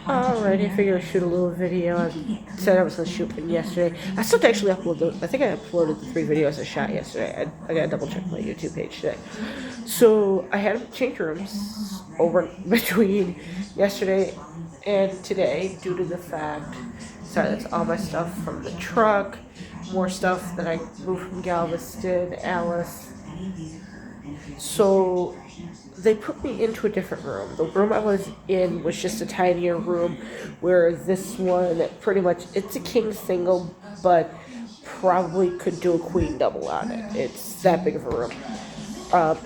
Alright, I figured I'd shoot a little video. I said I was going to shoot one yesterday. I still have to actually upload those. I think I uploaded the 3 videos I shot yesterday. I got to double check my YouTube page today. So I had to change rooms over between yesterday and today due to the fact, sorry, that's all my stuff from the truck, more stuff that I moved from Galveston, Alice. So they put me into a different room. The room I was in was just a tinier room, where this one pretty much it's a king single, but probably could do a queen double on it. It's that big of a room.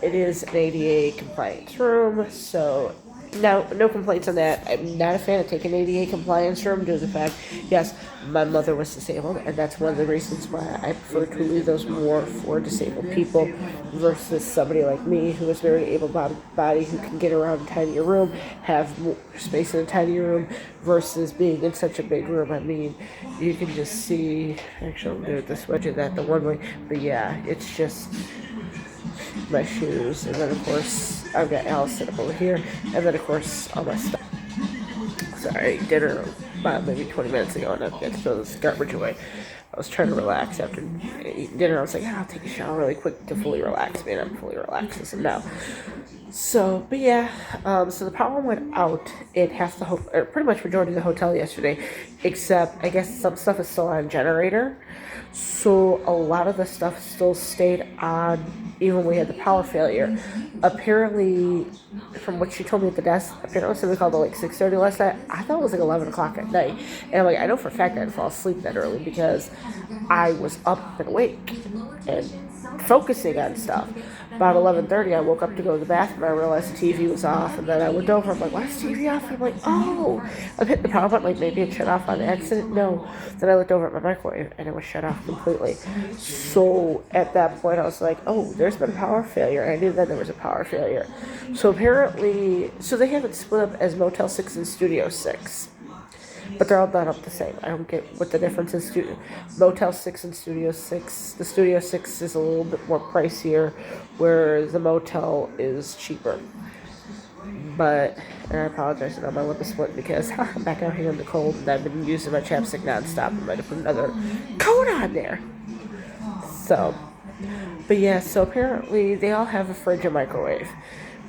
It is an ADA compliance room, so no complaints on that. I'm not a fan of taking ADA compliance room due to the fact, yes, my mother was disabled, and that's one of the reasons why I prefer to leave those more for disabled people versus somebody like me who is very able-bodied who can get around a tinier room, have more space in a tinier room versus being in such a big room. I mean, you can just see, actually, I'll do it this way, do that the one way, but yeah, it's just my shoes, and then of course I've got Alice set up over here, and then of course all my stuff. Sorry, dinner about maybe 20 minutes ago, and I've got to throw this garbage away. I was trying to relax after eating dinner. I was like, I'll take a shower really quick to fully relax. Man, I'm fully relaxed as of now. So, but yeah, so the power went out at half the or pretty much majority of the hotel yesterday, except I guess some stuff is still on generator. So a lot of the stuff still stayed on even when we had the power failure. Apparently, from what she told me at the desk, apparently somebody called at like 6:30 last night. I thought it was like 11 o'clock at night. And I'm like, I know for a fact I didn't fall asleep that early because I was up and awake and focusing on stuff. About 11:30, I woke up to go to the bathroom. I realized the TV was off, and then I looked over. I'm like, "Why is the TV off?" And I'm like, "Oh, I've hit the power button. Like maybe it shut off on accident." No. Then I looked over at my microwave, and it was shut off completely. So at that point, I was like, "Oh, there's been a power failure." And I knew that there was a power failure. So apparently, so they have it split up as Motel 6 and Studio 6. But they're all done up the same. I don't get what the difference is. Motel 6 and Studio 6. The Studio 6 is a little bit more pricier, where the motel is cheaper. But, and I apologize, I know my lip is split because I'm back out here in the cold and I've been using my chapstick nonstop. I might have put another coat on there. So, but yeah, so apparently they all have a fridge and microwave.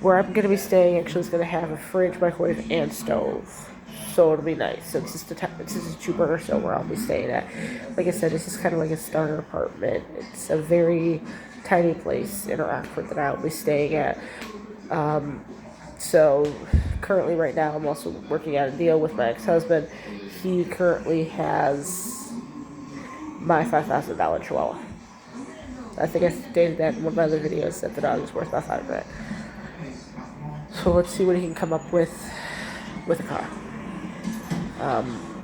Where I'm going to be staying actually is going to have a fridge, microwave, and stove. So it'll be nice. So it's just a 2-burner, so where I'll be staying at. Like I said, this is kind of like a starter apartment. It's a very tiny place in Rockford that I'll be staying at. So currently right now I'm also working out a deal with my ex-husband. He currently has my $5,000 Chihuahua. I think I stated that in one of my other videos that the dog is worth about $5,000. So let's see what he can come up with a car.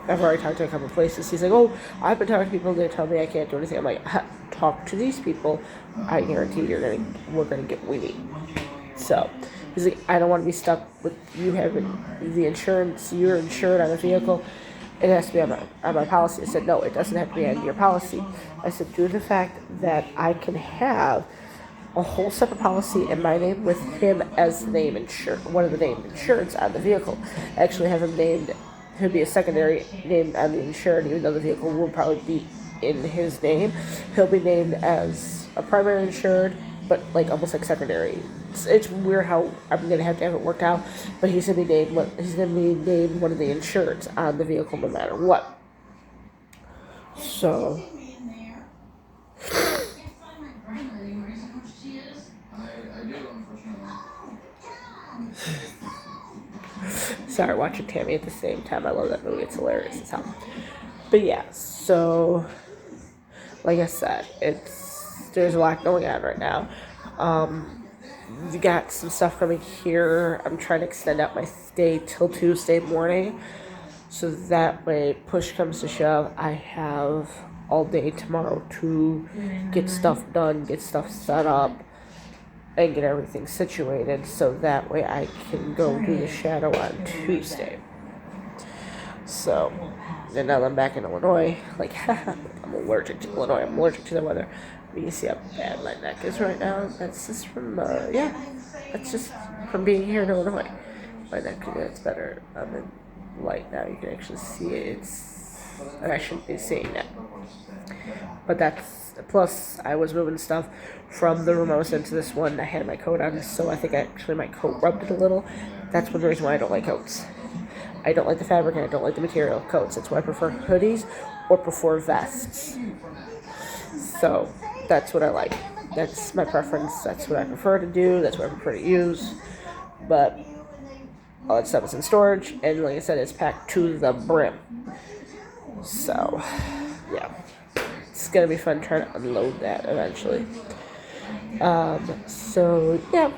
I've already talked to a couple places. He's like, "Oh, I've been talking to people. They tell me I can't do anything." I'm like, "Talk to these people. I guarantee we're gonna get what we need." So he's like, "I don't want to be stuck with you having the insurance. You're insured on a vehicle. It has to be on my policy." I said, "No, it doesn't have to be on your policy." I said, "Due to the fact that I can have a whole separate policy in my name with him as the name one of the named insurance on the vehicle. I actually have him named. He'll be a secondary name on the insured, even though the vehicle will probably be in his name. He'll be named as a primary insured, but like almost like secondary. It's weird how I'm gonna have to have it worked out, but he's gonna be named one of the insureds on the vehicle no matter what." So. Sorry, watching Tammy at the same time. I love that movie. It's hilarious as hell. But yeah, so like I said, there's a lot going on right now. We got some stuff coming here. I'm trying to extend out my stay till Tuesday morning, so that way, push comes to shove, I have all day tomorrow to get stuff done, get stuff set up, and get everything situated, so that way I can go do the shadow on Tuesday. So, and now I'm back in Illinois. Like, I'm allergic to Illinois. I'm allergic to the weather. But you see how bad my neck is right now. That's just from, that's just from being here in Illinois. My neck gets better. light now. You can actually see it. I shouldn't be seeing that. But that's, plus I was moving stuff from the room I was in to this one. I had my coat on, so I think actually my coat rubbed it a little. That's one reason why I don't like coats. I don't like the fabric and I don't like the material of coats. That's why I prefer hoodies or prefer vests. So that's what I like. That's my preference. That's what I prefer to do. That's what I prefer to use. But all that stuff is in storage, and like I said, it's packed to the brim. So, yeah. It's gonna be fun trying to unload that eventually. So, yeah.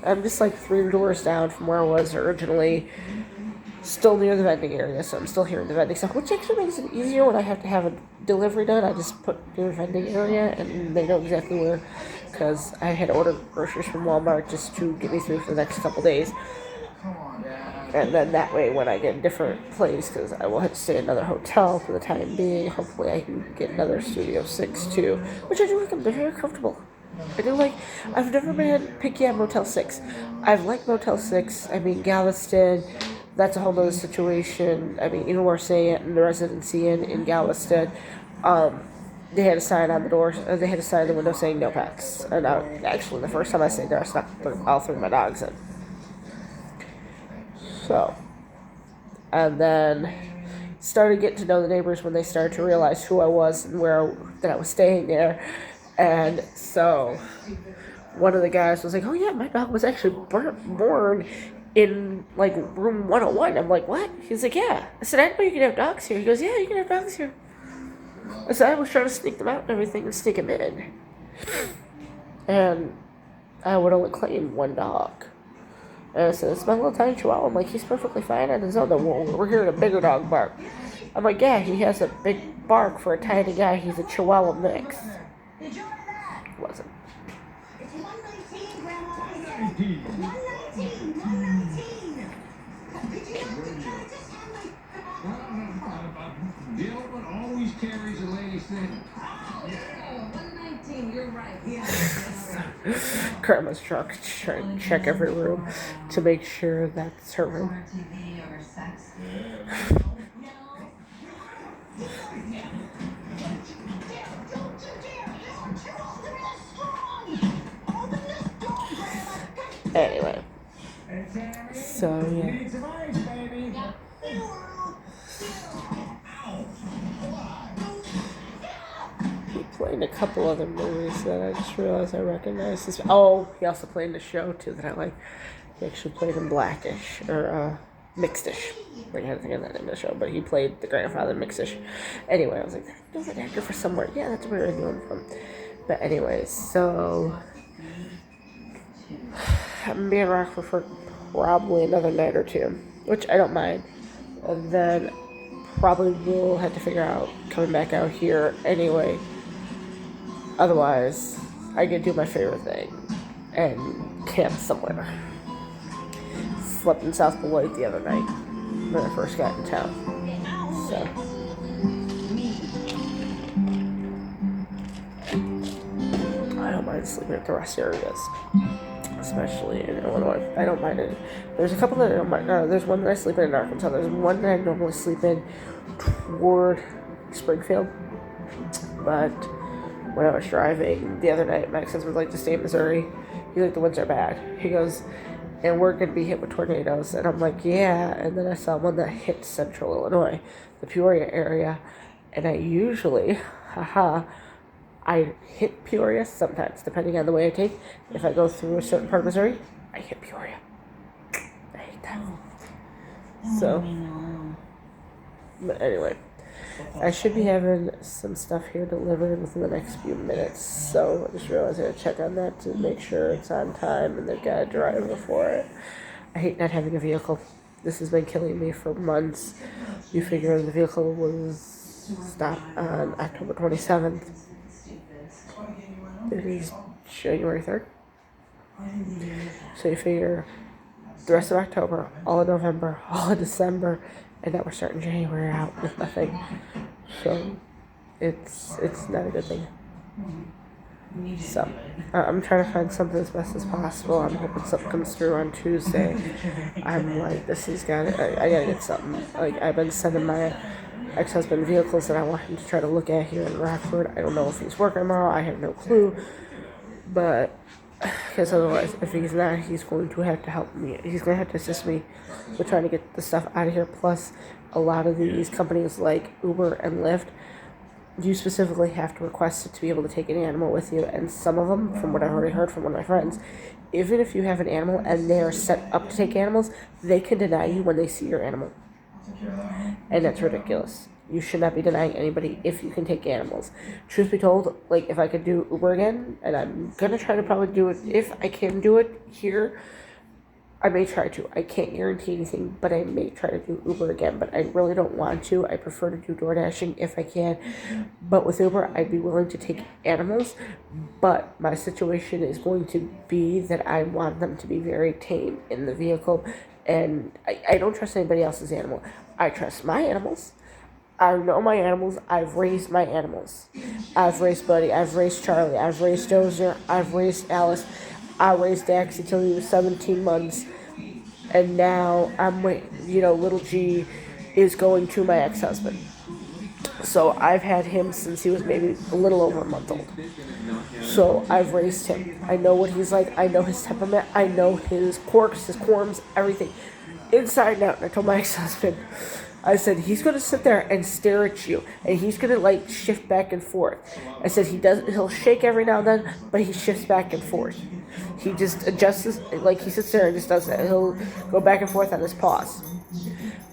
I'm just like 3 doors down from where I was originally. Still near the vending area, so I'm still hearing the vending stuff, which actually makes it easier when I have to have a delivery done. I just put near the vending area, and they know exactly where, because I had ordered groceries from Walmart just to get me through for the next couple days. And then that way, when I get a different place, because I will have to stay in another hotel for the time being, hopefully I can get another Studio 6 too, which I do like them. They're very comfortable. I do like, I've never been picky on Motel 6. I've liked Motel 6. I mean, Galveston, that's a whole other situation. I mean, even where staying at in the Residency Inn in Galveston, they had a sign on the door, they had a sign on the window saying no pets. And actually, the first time I stayed there, I snuck all 3 of my dogs in. So, and then started getting to know the neighbors when they started to realize who I was and that I was staying there. And so one of the guys was like, "Oh yeah, my dog was actually born in like room 101." I'm like, "What?" He's like, "Yeah." I said, "I didn't know you could have dogs here." He goes, "Yeah, you can have dogs here." I said, "I was trying to sneak them out and everything and sneak them in." And I would only claim 1 dog. And I said, "It's my little tiny chihuahua." I'm like, "He's perfectly fine on his own." We're hearing a bigger dog bark. I'm like, "Yeah, he has a big bark for a tiny guy. He's a chihuahua mix." Did you order that? It wasn't. It's 119, Grandma. 119. 119. Did you not just have Gilbert always carries a lady's thing. Yeah, 119, you're right. Yeah. Grandma's truck, trying to check every room to make sure that's her room. Anyway, so yeah. He played a couple other movies that I just realized I recognized. Oh, he also played in a show too that I like. He actually played in Blackish or Mixedish. I can't think of that name of the show, but he played the grandfather in Mixedish. Anyway, I was like, I know that actor for somewhere. Yeah, that's where I knew him from. But anyways, so I'm being Rockford for probably another night or 2, which I don't mind. And then probably will have to figure out coming back out here anyway. Otherwise, I can do my favorite thing and camp somewhere. Slept in South Beloit the other night when I first got in town. So I don't mind sleeping at the rest areas, especially in Illinois. I don't mind it. There's a couple that I don't mind. There's one that I sleep in Arkansas. There's one that I normally sleep in toward Springfield. But when I was driving the other night, my ex-husband would like to stay in Missouri. He's like, the winds are bad. He goes, and we're going to be hit with tornadoes. And I'm like, yeah. And then I saw one that hit central Illinois, the Peoria area. And I usually, I hit Peoria sometimes, depending on the way I take. If I go through a certain part of Missouri, I hit Peoria. I hate that. So, but anyway, I should be having some stuff here delivered within the next few minutes. So I just realized I gotta check on that to make sure it's on time and they've got a driver for it. I hate not having a vehicle. This has been killing me for months. You figure the vehicle was stopped on October 27th. It is January 3rd. So you figure the rest of October, all of November, all of December, and now we're starting January out with nothing. So it's not a good thing. So I'm trying to find something as best as possible. I'm hoping something comes through on Tuesday. I'm like, this has got I gotta get something. Like, I've been sending my ex-husband vehicles that I want him to try to look at here in Rockford. I don't know if he's working tomorrow. I have no clue. But, because otherwise, if he's not, he's going to have to help me. He's going to have to assist me with trying to get the stuff out of here. Plus, a lot of these companies like Uber and Lyft, you specifically have to request it to be able to take an animal with you. And some of them, from what I've already heard from one of my friends, even if you have an animal and they are set up to take animals, they can deny you when they see your animal. And that's ridiculous. You should not be denying anybody if you can take animals. Truth be told, like, if I could do Uber again, and I'm gonna try to probably do it, if I can do it here, I may try to. I can't guarantee anything, but I may try to do Uber again, but I really don't want to. I prefer to do DoorDashing if I can. But with Uber, I'd be willing to take animals, but my situation is going to be that I want them to be very tame in the vehicle, and I don't trust anybody else's animal. I trust my animals. I know my animals. I've raised my animals. I've raised Buddy. I've raised Charlie. I've raised Dozer. I've raised Alice. I raised Daxie till he was 17 months. And now little G is going to my ex-husband. So I've had him since he was maybe a little over a month old. So I've raised him. I know what he's like. I know his temperament. I know his quirks, his quorums, everything. Inside and out. And I told my ex-husband, I said, he's going to sit there and stare at you, and he's going to, like, shift back and forth. I said, he'll shake every now and then, but he shifts back and forth. He just adjusts, like, he sits there and just does that. He'll go back and forth on his paws.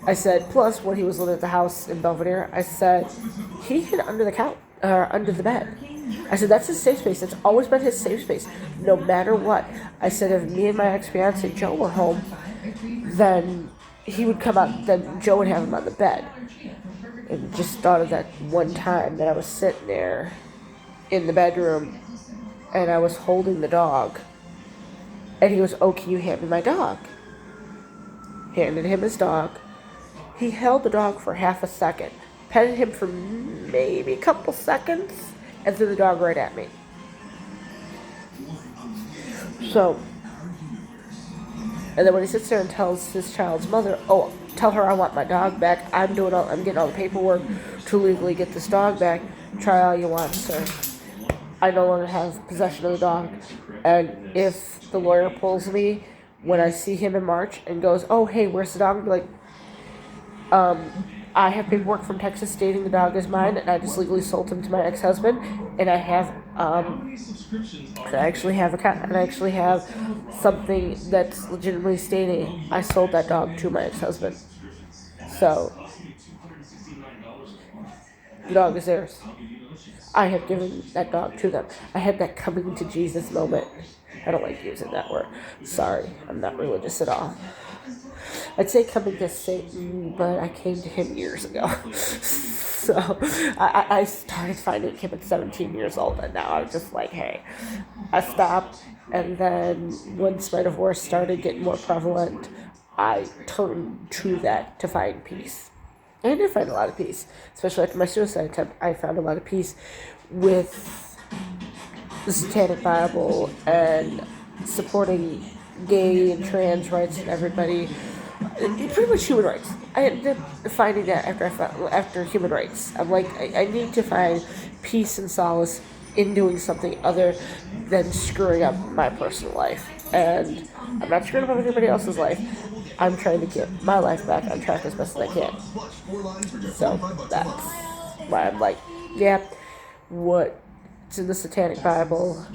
I said, plus, when he was living at the house in Belvedere, I said, he hid under the couch, or under the bed. I said, that's his safe space. That's always been his safe space, no matter what. I said, if me and my ex-fiance, Joe, were home, then he would come out, then Joe would have him on the bed. And just thought of that one time that I was sitting there in the bedroom and I was holding the dog. And he goes, oh, can you hand me my dog? Handed him his dog. He held the dog for half a second, petted him for maybe a couple seconds, and threw the dog right at me. So, and then when he sits there and tells his child's mother, oh, tell her I want my dog back. I'm getting all the paperwork to legally get this dog back. Try all you want, sir. I no longer have possession of the dog. And if the lawyer pulls me when I see him in March and goes, oh, hey, where's the dog? I'll be like, I have paperwork from Texas stating the dog is mine, and I just legally sold him to my ex-husband, and I have, I actually have something that's legitimately stating I sold that dog to my ex-husband. So, the dog is theirs. I have given that dog to them. I had that coming to Jesus moment. I don't like using that word. Sorry, I'm not religious at all. I'd say coming to Satan, but I came to him years ago. So I started finding him at 17 years old, and now I'm just like, hey. I stopped, and then when Spider Horse started getting more prevalent, I turned to that to find peace. And I did find a lot of peace, especially after my suicide attempt. I found a lot of peace with the Satanic Bible and supporting gay and trans rights and everybody. Pretty much human rights. I ended up finding that after human rights. I'm like, I need to find peace and solace in doing something other than screwing up my personal life. And I'm not screwing up everybody else's life. I'm trying to get my life back on track as best as I can. So that's why I'm like, yeah, what's in the Satanic Bible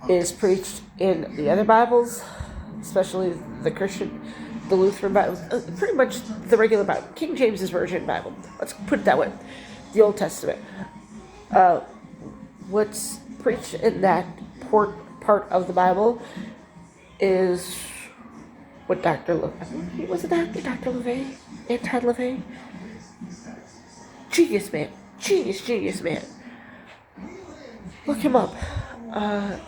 is preached in the other Bibles, especially the Christian, the Lutheran Bible, pretty much the regular Bible, King James's Version Bible. Let's put it that way. The Old Testament. What's preached in that part of the Bible is what Dr. LaVey, was it Dr. LaVey? Anton LaVey? Genius man. Genius man. Look him up. Anton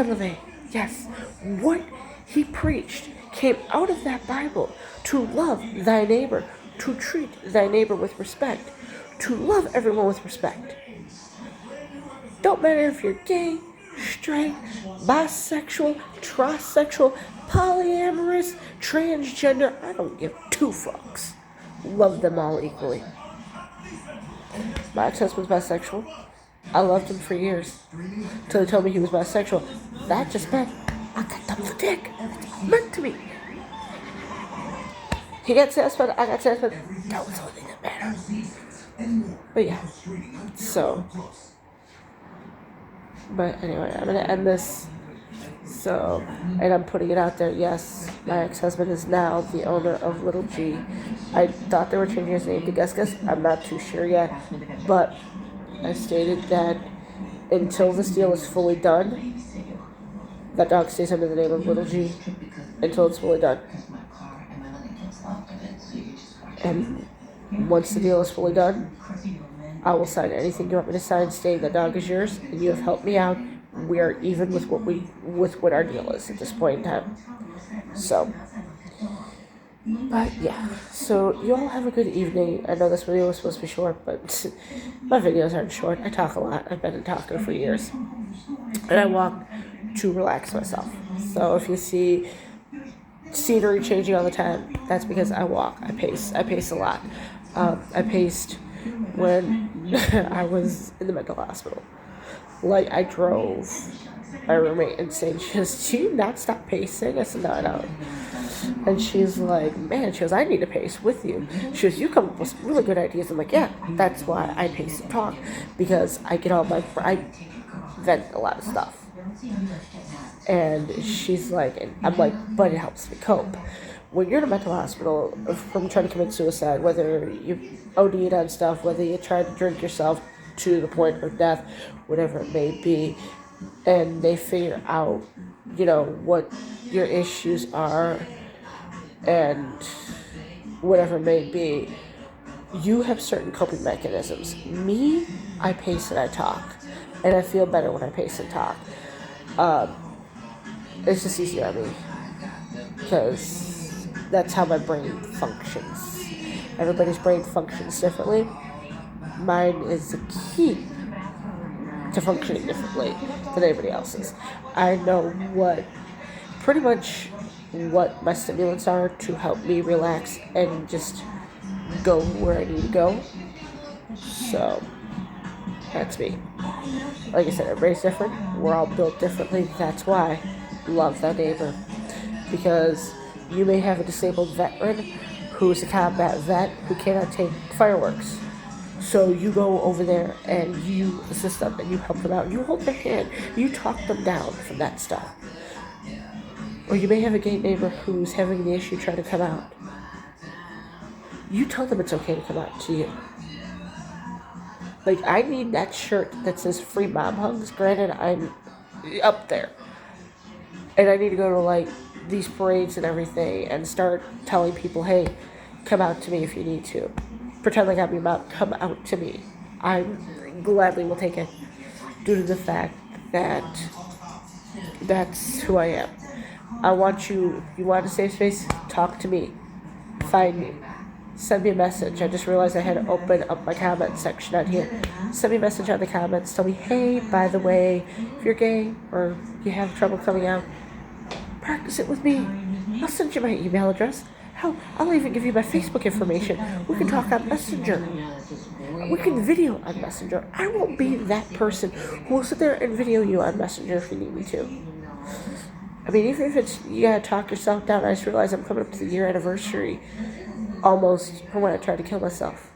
LaVey. Yes. What he preached came out of that Bible: to love thy neighbor, to treat thy neighbor with respect, to love everyone with respect. Don't matter if you're gay, straight, bisexual, trisexual, polyamorous, transgender. I don't give two fucks. Love them all equally. My ex-husband's bisexual. I loved him for years. Until he told me he was bisexual. That just meant I got double the dick. It's all meant to me. He got satisfied, I got satisfied. That was the only thing that mattered. But yeah. So. But anyway, I'm gonna end this. So, and I'm putting it out there. Yes, my ex-husband is now the owner of Little G. I thought they were changing his name to Gus Gus. I'm not too sure yet, but I stated that until this deal is fully done, that dog stays under the name of Little G until it's fully done. And once the deal is fully done, I will sign anything you want me to sign stating the dog is yours and you have helped me out. We are even with what our deal is at this point in time. So, but yeah. So you all have a good evening. I know this video was supposed to be short, but my videos aren't short. I talk a lot. I've been a talker for years, and I walk to relax myself. So if you see scenery changing all the time, that's because I walk. I pace. I pace a lot. I paced when I was in the mental hospital. Like, I drove my roommate insane. She goes, "Do you not stop pacing?" I said, "No, I don't." And she's like, "Man," she goes, "I need to pace with you." She goes, "You come up with really good ideas." I'm like, "Yeah, that's why I pace and talk, because I vent a lot of stuff." And she's like, and I'm like, "But it helps me cope." When you're in a mental hospital from trying to commit suicide, whether you OD'd on stuff, whether you tried to drink yourself to the point of death, whatever it may be, and they figure out, what your issues are and whatever it may be, you have certain coping mechanisms. Me, I pace and I talk, and I feel better when I pace and talk. It's just easier on me because that's how my brain functions. Everybody's brain functions differently. Mine is the key to functioning differently than anybody else's. I know pretty much what my stimulants are to help me relax and just go where I need to go. So, that's me. Like I said, everybody's different. We're all built differently. That's why love thy neighbor. Because you may have a disabled veteran who's a combat vet who cannot take fireworks. So you go over there and you assist them and you help them out. You hold their hand. You talk them down from that stuff. Or you may have a gay neighbor who's having the issue trying to come out. You tell them it's okay to come out to you. Like, I need that shirt that says free mom hugs. Granted, I'm up there. And I need to go to, these parades and everything and start telling people, hey, come out to me if you need to. Pretend like I'm your mom. Come out to me. I gladly will take it due to the fact that that's who I am. I want you, if you want a safe space, talk to me. Find me. Send me a message. I just realized I had to open up my comment section out here. Send me a message on the comments. Tell me, hey, by the way, if you're gay or you have trouble coming out, practice it with me. I'll send you my email address. Hell, I'll even give you my Facebook information. We can talk on Messenger. We can video on Messenger. I won't be that person who will sit there and video you on Messenger if you need me to. I mean, even if it's, you gotta talk yourself down. I just realized I'm coming up to the year anniversary almost from when I tried to kill myself.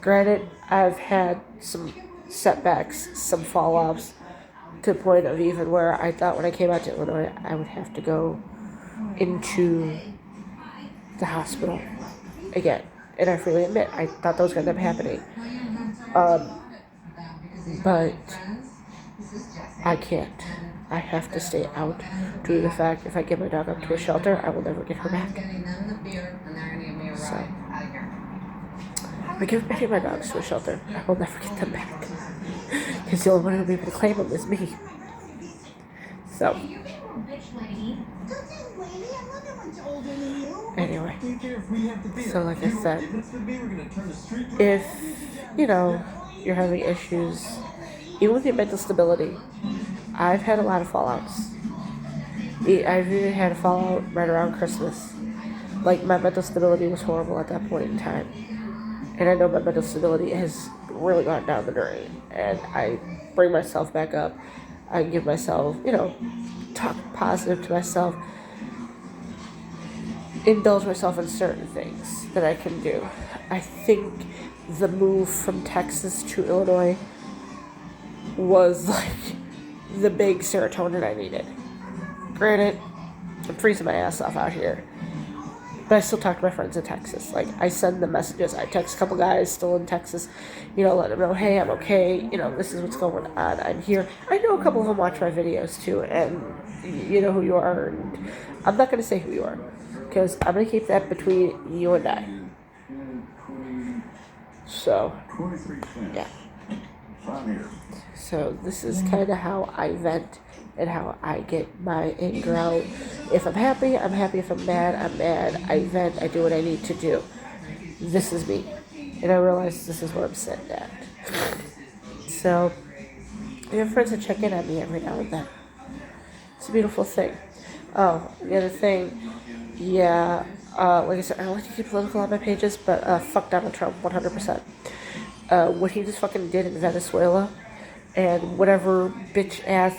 Granted, I've had some setbacks, some fall-offs, to the point of even where I thought when I came out to Illinois, I would have to go into the hospital again. And I freely admit, I thought that was going to end up happening. But I can't. I have to stay out due to the fact if I give my dog up to a shelter, I will never get her back. So, if I give any of my dogs to a shelter, I will never get them back. Because the only one who will be able to claim them is me. So, anyway, so like I said, if, you're having issues, even with your mental stability. I've had a lot of fallouts. I've even had a fallout right around Christmas. Like, my mental stability was horrible at that point in time. And I know my mental stability has really gone down the drain. And I bring myself back up. I give myself, talk positive to myself. Indulge myself in certain things that I can do. I think the move from Texas to Illinois was like the big serotonin I needed. Granted, I'm freezing my ass off out here, but I still talk to my friends in Texas. Like, I send them messages. I text a couple guys still in Texas, let them know, hey, I'm okay. This is what's going on. I'm here. I know a couple of them watch my videos too, and you know who you are. And I'm not going to say who you are, because I'm going to keep that between you and I. So, yeah. So this is kind of how I vent and how I get my anger out. If I'm happy, I'm happy. If I'm mad, I'm mad. I vent. I do what I need to do. This is me. And I realize this is where I'm sitting at. So, I have friends that check in on me every now and then. It's a beautiful thing. Oh, the other thing, like I said, I don't like to keep political on my pages, but fuck Donald Trump 100%. What he just fucking did in Venezuela, and whatever bitch-ass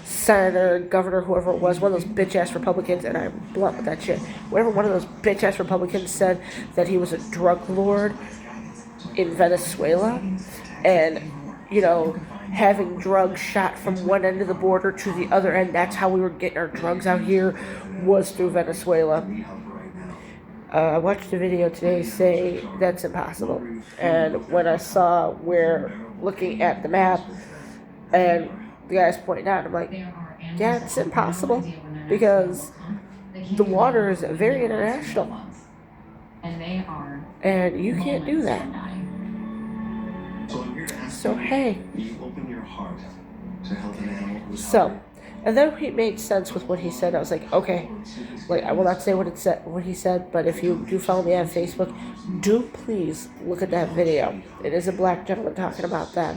senator, governor, whoever it was, one of those bitch-ass Republicans, and I'm blunt with that shit, whatever one of those bitch-ass Republicans said that he was a drug lord in Venezuela, and, having drugs shot from one end of the border to the other end, that's how we were getting our drugs out here, was through Venezuela. I watched a video today say that's impossible. And when I saw looking at the map, and the guy's pointing out, I'm like, yeah, it's impossible, because the water is very international. And you can't do that. So, hey. So, and then it made sense with what he said. I was like, okay, I will not say what he said, but if you do follow me on Facebook, do please look at that video. It is a black gentleman talking about that.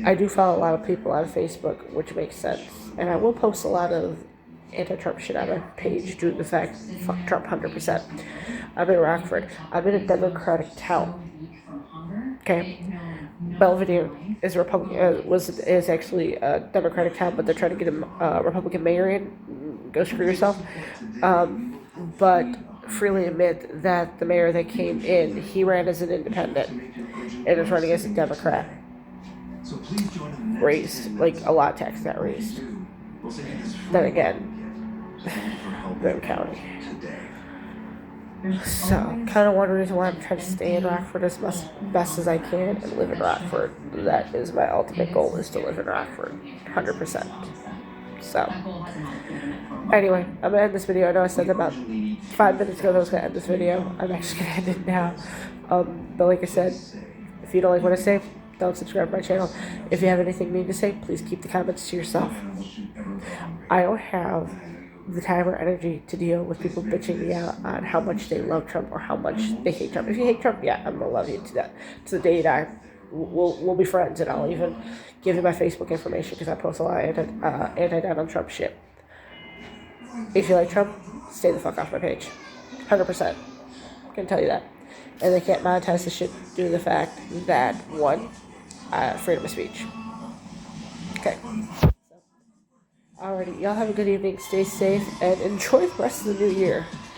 I do follow a lot of people on Facebook, which makes sense. And I will post a lot of anti-Trump shit on my page due to the fact, fuck Trump 100%. I'm in Rockford. I'm in a Democratic town. Okay? Belvedere is is actually a Democratic town, but they're trying to get a Republican mayor in. Go screw yourself. But freely admit that the mayor that came in, he ran as an independent and is running as a Democrat. Raised, a lot of tax got raised. Then again, Boone County. So, kind of one reason why I'm trying to stay in Rockford as best as I can and live in Rockford. That is my ultimate goal, is to live in Rockford, 100%. So, anyway, I'm going to end this video. I know I said about 5 minutes ago that I was going to end this video. I'm actually going to end it now. But like I said, if you don't like what I say, don't subscribe to my channel. If you have anything mean to say, please keep the comments to yourself. I don't have the time or energy to deal with people bitching me out on how much they love Trump or how much they hate Trump. If you hate Trump, yeah, I'm gonna love you to the day you die. We'll be friends, and I'll even give you my Facebook information because I post a lot of anti-Donald Trump shit. If you like Trump, stay the fuck off my page, 100%. I can tell you that, and they can't monetize the shit due to the fact that freedom of speech. Okay. Alrighty, y'all have a good evening, stay safe, and enjoy the rest of the new year.